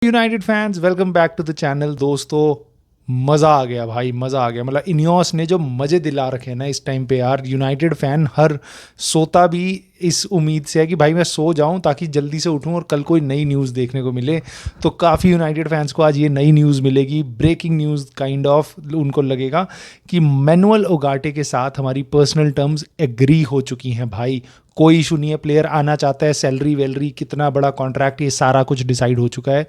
United fans, welcome back to the channel. दोस्तों, मज़ा आ गया भाई, मज़ा आ गया। मतलब इनियोस ने जो मज़े दिला रखे हैं ना इस टाइम पे यार, यूनाइटेड फ़ैन हर सोता भी इस उम्मीद से है कि भाई मैं सो जाऊं ताकि जल्दी से उठूं और कल कोई नई न्यूज़ देखने को मिले। तो काफ़ी यूनाइटेड फैंस को आज ये नई न्यूज़ मिलेगी, ब्रेकिंग न्यूज़ काइंड ऑफ। उनको लगेगा कि मैनुअल उगाटे के साथ हमारी पर्सनल टर्म्स एग्री हो चुकी हैं भाई। कोई इशू नहीं है, प्लेयर आना चाहता है, सैलरी वैलरी कितना बड़ा कॉन्ट्रैक्ट, ये सारा कुछ डिसाइड हो चुका है।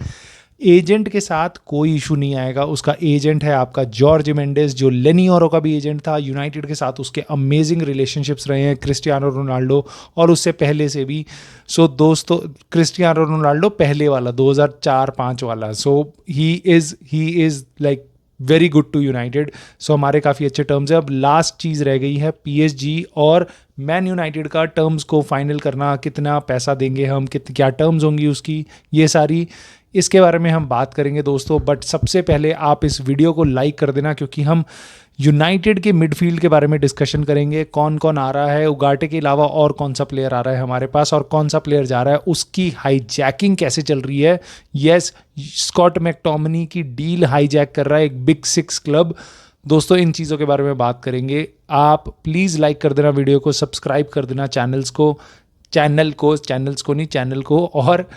एजेंट के साथ कोई इशू नहीं आएगा। उसका एजेंट है आपका जॉर्ज मेंडेस, जो लेनी ओरो का भी एजेंट था। यूनाइटेड के साथ उसके अमेजिंग रिलेशनशिप्स रहे हैं, क्रिस्टियानो रोनाल्डो और उससे पहले से भी। सो दोस्तों, क्रिस्टियानो रोनाल्डो पहले वाला 2004-5 वाला। So he is like very good to United. So हमारे काफ़ी अच्छे टर्म्स हैं। अब लास्ट चीज़ रह गई है पीएसजी और मैन यूनाइटेड का टर्म्स को फाइनल करना। कितना पैसा देंगे हम, क्या टर्म्स होंगी उसकी, ये सारी इसके बारे में हम बात करेंगे दोस्तों। बट सबसे पहले आप इस वीडियो को लाइक कर देना, क्योंकि हम यूनाइटेड के मिडफील्ड के बारे में डिस्कशन करेंगे। कौन कौन आ रहा है, उगाटे के अलावा और कौन सा प्लेयर आ रहा है हमारे पास, और कौन सा प्लेयर जा रहा है, उसकी हाईजैकिंग कैसे चल रही है। यस, स्कॉट मैकटोमिनी की डील हाईजैक कर रहा है एक बिग सिक्स क्लब। दोस्तों, इन चीज़ों के बारे में बात करेंगे। आप प्लीज़ लाइक कर देना वीडियो को, सब्सक्राइब कर देना चैनल्स को, और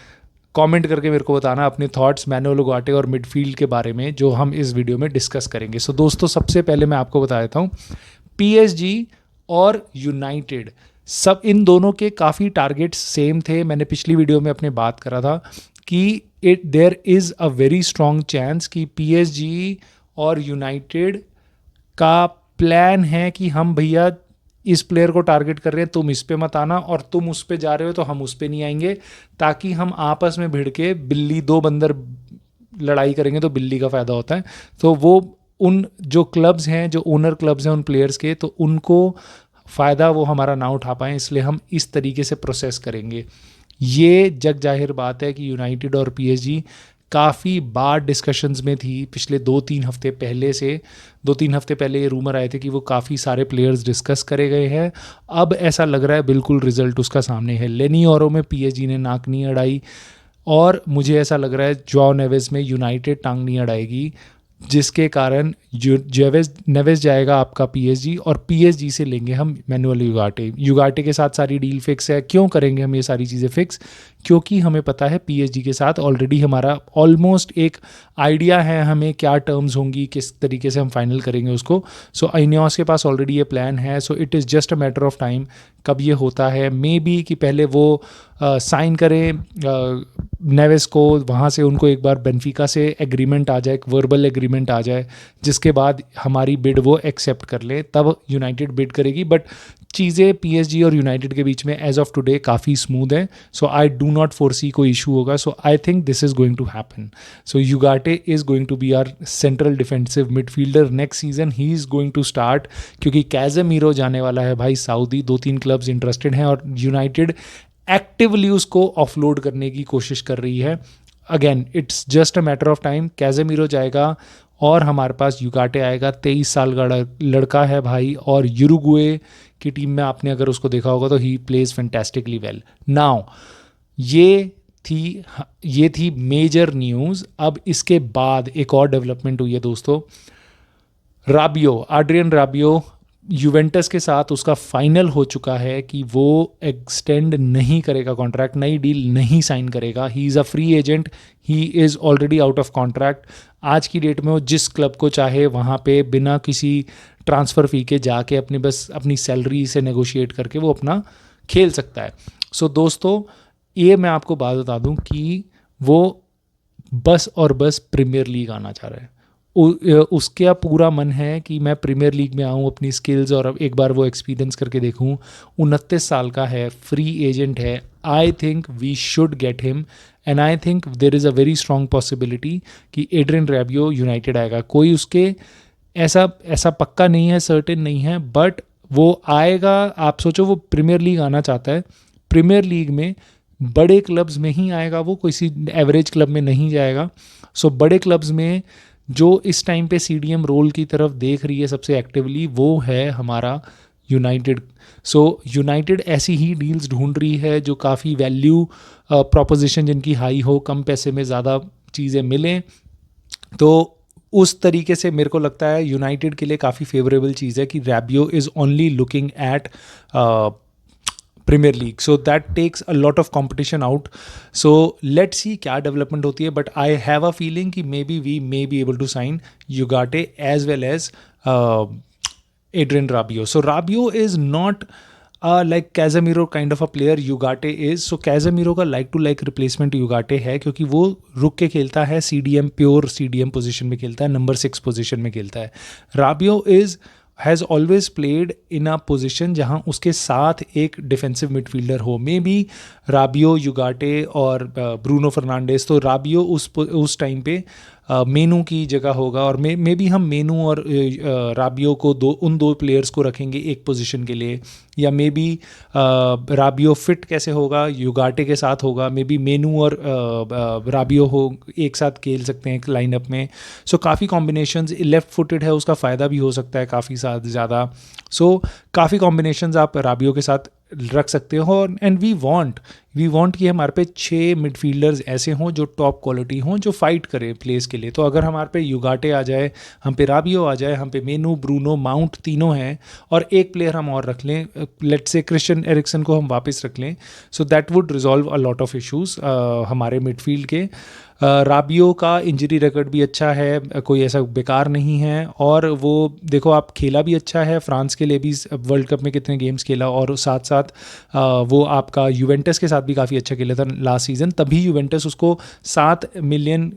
कमेंट करके मेरे को बताना अपने थॉट्स मैनुअल उगाटे और मिडफील्ड के बारे में, जो हम इस वीडियो में डिस्कस करेंगे। सो दोस्तों, सबसे पहले मैं आपको बता देता हूँ, पीएसजी और यूनाइटेड, सब इन दोनों के काफ़ी टारगेट्स सेम थे। मैंने पिछली वीडियो में अपने बात करा था कि there is a very strong chance कि पीएसजी और यूनाइटेड का प्लान है कि हम भैया इस प्लेयर को टारगेट कर रहे हैं, तुम इस पे मत आना, और तुम उस पे जा रहे हो तो हम उस पे नहीं आएंगे, ताकि हम आपस में भिड़ के बिल्ली, दो बंदर लड़ाई करेंगे तो बिल्ली का फ़ायदा होता है। तो वो उन जो क्लब्स हैं, जो ओनर क्लब्स हैं उन प्लेयर्स के, तो उनको फ़ायदा वो हमारा ना उठा पाएँ, इसलिए हम इस तरीके से प्रोसेस करेंगे। ये जग जाहिर बात है कि यूनाइटेड और पीएसजी काफ़ी बार डिस्कशंस में थी पिछले 2-3 हफ्ते पहले से। 2-3 हफ्ते पहले ये रूमर आए थे कि वो काफ़ी सारे प्लेयर्स डिस्कस करे गए हैं। अब ऐसा लग रहा है बिल्कुल रिजल्ट उसका सामने है। लेनी ओरो में पीएसजी ने नाक नहीं अड़ाई, और मुझे ऐसा लग रहा है जोआओ नेवेस में यूनाइटेड टांग नहीं अड़ाएगी, जिसके कारण नेवेस जाएगा आपका पीएसजी, और पीएसजी से लेंगे हम मैनुअल युगाटे के साथ सारी डील फिक्स है। क्यों करेंगे हम ये सारी चीज़ें फिक्स? क्योंकि हमें पता है पीएसजी के साथ ऑलरेडी हमारा ऑलमोस्ट एक आइडिया है हमें क्या टर्म्स होंगी, किस तरीके से हम फाइनल करेंगे उसको। सो इनियोस के पास ऑलरेडी ये प्लान है। So it is just a matter of time कब ये होता है। मे बी कि पहले वो साइन करें नेवेस को, वहाँ से उनको एक बार बेनफिका से एग्रीमेंट आ जाए, एक वर्बल एग्रीमेंट आ जाए, जिसके बाद हमारी बिड वो एक्सेप्ट कर ले, तब यूनाइटेड बिड करेगी। बट चीज़ें पीएसजी और यूनाइटेड के बीच में एज ऑफ टुडे काफ़ी स्मूथ है। So I do not foresee कोई इशू होगा। So I think this is going to happen. So Ugarte is going to be our central defensive midfielder next season. He is going to start, क्योंकि Casemiro जाने वाला है भाई Saudi. 2-3 clubs interested हैं, और United actively उसको offload करने की कोशिश कर रही है। Again, it's just a matter of time. Casemiro जाएगा और हमारे पास युगाटे आएगा। 23 साल का लड़का है भाई, और यूरुग्वे की टीम में आपने अगर उसको देखा होगा तो he plays fantastically well. Now ये थी मेजर न्यूज़। अब इसके बाद एक और डेवलपमेंट हुई है दोस्तों। एड्रियन राबियो यूवेंटस के साथ उसका फाइनल हो चुका है कि वो एक्सटेंड नहीं करेगा कॉन्ट्रैक्ट, नई डील नहीं साइन करेगा। ही is a free agent, he is already out of contract. आज की डेट में वो जिस क्लब को चाहे वहाँ पे बिना किसी ट्रांसफ़र फ़ी के जाके अपनी सैलरी से नेगोशिएट करके वो अपना खेल सकता है। सो दोस्तों, ये मैं आपको बात बता दूँ कि वो बस और बस प्रीमियर लीग आना चाह रहा है। उसका पूरा मन है कि मैं प्रीमियर लीग में आऊँ, अपनी स्किल्स और एक बार वो एक्सपीरियंस करके देखूँ। 29 साल का है, फ्री एजेंट है। I think we should get him, and I think there is a very strong possibility कि एड्रियन राबियो यूनाइटेड आएगा। कोई उसके ऐसा पक्का नहीं है, सर्टेन नहीं है, बट वो आएगा। आप सोचो, वो प्रीमियर लीग आना चाहता है। प्रीमियर लीग में बड़े क्लब्स में ही आएगा, वो किसी एवरेज क्लब में नहीं जाएगा। सो बड़े क्लब्स में जो इस टाइम पे सीडीएम रोल की तरफ देख रही है सबसे एक्टिवली, वो है हमारा यूनाइटेड। सो यूनाइटेड ऐसी ही डील्स ढूंढ रही है जो काफ़ी वैल्यू प्रोपोजिशन जिनकी हाई हो, कम पैसे में ज़्यादा चीज़ें मिलें तो उस तरीके से मेरे को लगता है यूनाइटेड के लिए काफ़ी फेवरेबल चीज़ है कि Rabiot is only looking at Premier League, so that takes a lot of competition out. So let's see क्या डेवलपमेंट होती है, but I have a feeling कि maybe we may be able to sign Ugarte as well as Adrian Rabiot. So Rabiot is not like Casemiro kind of a player. Ugarte is. So Casemiro का like to like replacement Ugarte है क्योंकि वो रुक के खेलता है, CDM pure CDM position में खेलता है, नंबर 6 पोजीशन में खेलता है. Rabiot has always played in a position जहाँ उसके साथ एक डिफेंसिव मिडफील्डर हो. मे बी राबियो, युगाटे और ब्रूनो फर्नांडेस. तो राबियो उस टाइम पे मेनू की जगह होगा और मे बी हम मेनू और राबियो को उन दो प्लेयर्स को रखेंगे एक पोजीशन के लिए, या मे बी राबियो फिट कैसे होगा युगाटे के साथ होगा, मे बी मेनू और राबियो हो एक साथ खेल सकते हैं एक लाइनअप में. सो काफ़ी कॉम्बिनेशंस. लेफ्ट फुटेड है, उसका फ़ायदा भी हो सकता है काफ़ी ज़्यादा. सो काफ़ी कॉम्बिनेशंस आप राबियो के साथ रख सकते हो. एंड वी वांट कि हमारे पे 6 मिडफील्डर्स ऐसे हों जो टॉप क्वालिटी हों, जो फाइट करें प्लेस के लिए. तो अगर हमारे पे युगाटे आ जाए, हम पे राबियो आ जाए, हम पे मेनू, ब्रूनो, माउंट तीनों हैं और एक प्लेयर हम और रख लें, लेट्स से क्रिश्चियन एरिक्सन को हम वापस रख लें, so that would resolve a lot of issues हमारे मिडफील्ड के. राबियो का इंजरी रिकॉर्ड भी अच्छा है, कोई ऐसा बेकार नहीं है. और वो देखो आप खेला भी अच्छा है, फ्रांस के लिए भी वर्ल्ड कप में कितने गेम्स खेला, और साथ साथ वो आपका यूवेंटस के साथ भी काफ़ी अच्छा खेला था लास्ट सीज़न. तभी यूवेंटस उसको 7 मिलियन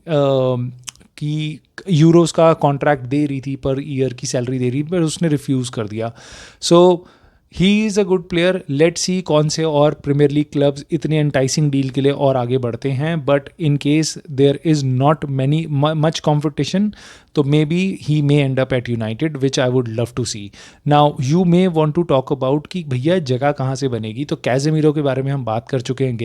की यूरोस का कॉन्ट्रैक्ट दे रही थी, पर ईयर की सैलरी दे रही थी, पर उसने रिफ्यूज़ कर दिया. So he is a good player. Let's see कौन से और प्रीमियर लीग क्लब्स इतने एंटाइसिंग डील के लिए और आगे बढ़ते हैं. But in case there is not much competition, तो maybe he may end up at United, which I would love to see. Now you may want to talk about कि भैया जगह कहाँ से बनेगी. तो कैजेमीरो के बारे में हम बात कर चुके हैं,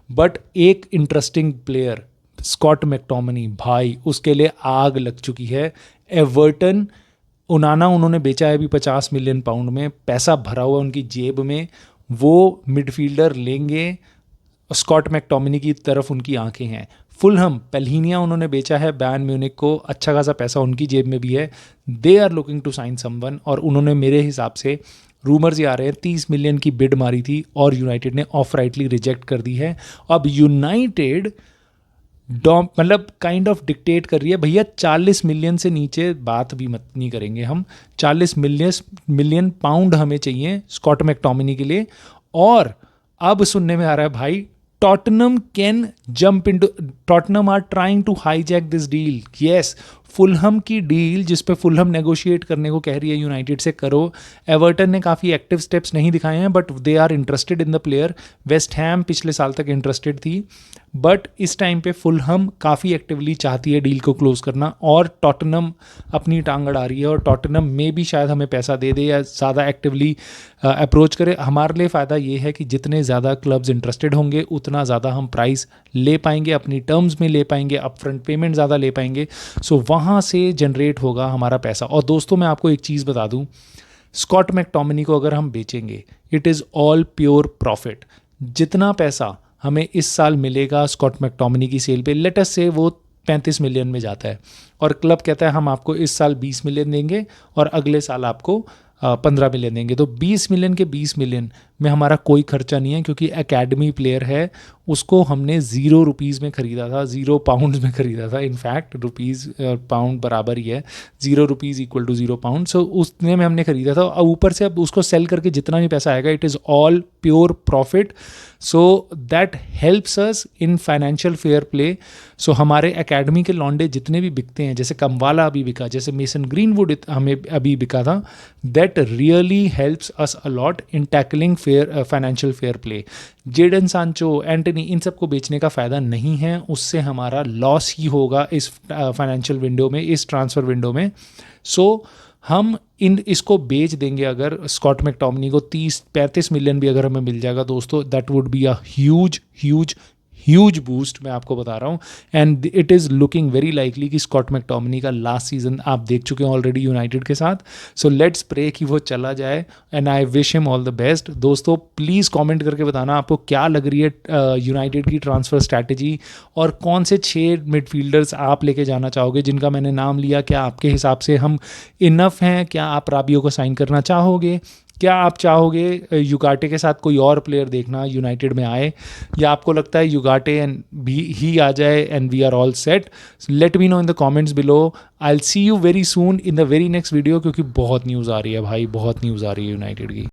बट एक इंटरेस्टिंग प्लेयर स्कॉट मैकटोमिनी, भाई उसके लिए आग लग चुकी है. एवर्टन, उनाना उन्होंने बेचा है अभी 50 मिलियन पाउंड में, पैसा भरा हुआ उनकी जेब में. वो मिडफील्डर लेंगे, स्कॉट मैकटोमिनी की तरफ उनकी आंखें हैं. फुलहम, पेल्हिनिया उन्होंने बेचा है बायर्न म्यूनिख को, अच्छा खासा पैसा उनकी जेब में भी है. They are looking to sign someone, और उन्होंने मेरे हिसाब से रूमर्स ये आ रहे हैं 30 मिलियन की बिड मारी थी और यूनाइटेड ने ऑफ राइटली रिजेक्ट कर दी है. अब यूनाइटेड मतलब काइंड ऑफ डिक्टेट कर रही है, भैया 40 मिलियन से नीचे बात भी मत नहीं करेंगे हम, 40 मिलियन पाउंड हमें चाहिए स्कॉट मैकटोमिनी के लिए. और अब सुनने में आ रहा है भाई Tottenham are trying to hijack this deal. Yes, Fulham की डील जिस पे फुलहम नेगोशिएट करने को कह रही है यूनाइटेड से, करो. एवर्टन ने काफ़ी एक्टिव स्टेप्स नहीं दिखाए हैं, but they are interested in the player. West Ham पिछले साल तक इंटरेस्टेड थी, बट इस टाइम पे फुलहम काफ़ी एक्टिवली चाहती है डील को क्लोज करना, और टॉटनम अपनी टांग अड़ा रही है. और टॉटनम में भी शायद हमें पैसा दे दे या ज़्यादा एक्टिवली अप्रोच करे. हमारे लिए फ़ायदा ये है कि जितने ज़्यादा क्लब्स इंटरेस्टेड होंगे उतना ज़्यादा हम प्राइस ले पाएंगे, अपनी टर्म्स में ले पाएंगे, अपफ्रंट पेमेंट ज़्यादा ले पाएंगे. सो वहाँ से जनरेट होगा हमारा पैसा. और दोस्तों मैं आपको एक चीज़ बता दूँ, स्कॉट मैकटोमिनी को अगर हम बेचेंगे, it is all pure profit. जितना पैसा हमें इस साल मिलेगा स्कॉट मैकटोमिनी की सेल पे, लेट अस से वो 35 मिलियन में जाता है, और क्लब कहता है हम आपको इस साल 20 मिलियन देंगे और अगले साल आपको 15 मिलियन देंगे. तो 20 मिलियन के 20 मिलियन में हमारा कोई खर्चा नहीं है, क्योंकि एकेडमी प्लेयर है, उसको हमने 0 रुपीज़ में ख़रीदा था, 0 पाउंड्स में ख़रीदा था. इनफैक्ट रुपीज़ और पाउंड बराबर ही है, 0 रुपीज़ इक्वल टू 0 पाउंड. सो उसने में हमने ख़रीदा था, और ऊपर से अब उसको सेल करके जितना भी पैसा आएगा, it is all pure profit. So that helps us in financial fair play. So हमारे एकेडमी के लॉन्डे जितने भी बिकते हैं, जैसे कमवाला अभी बिका, जैसे मेसन ग्रीनवुड हमें अभी बिका था, that really helps us a lot in tackling financial fair play. Jadon Sancho, Antony, इन सबको बेचने का फ़ायदा नहीं है, उससे हमारा लॉस ही होगा इस फाइनेंशियल विंडो में, इस ट्रांसफ़र विंडो में. सो हम इसको बेच देंगे. अगर स्कॉट मैकटोमिनी को 30-35 मिलियन भी अगर हमें मिल जाएगा दोस्तों, that would be a huge huge boost मैं आपको बता रहा हूँ। And it is looking very likely कि स्कॉट मैकटोमिनी का लास्ट सीजन आप देख चुके हैं ऑलरेडी यूनाइटेड के साथ। सो लेट्स प्रे कि वो चला जाए and I wish him all the best. दोस्तों प्लीज़ कमेंट करके बताना आपको क्या लग रही है यूनाइटेड की ट्रांसफ़र स्ट्रैटेजी, और कौन से 6 मिडफील्डर्स आप लेके जाना चाहोगे जिनका मैंने नाम लिया। क्या आपके हिसाब से हम इनफ हैं? क्या आप राबियो को साइन करना चाहोगे? क्या आप चाहोगे युगाटे के साथ कोई और प्लेयर देखना यूनाइटेड में आए, या आपको लगता है युगाटे एंड भी ही आ जाए and we are all set? Let me know in the comments below. I will see you very soon in the very next video, क्योंकि बहुत न्यूज़ आ रही है भाई, बहुत न्यूज़ आ रही है यूनाइटेड की।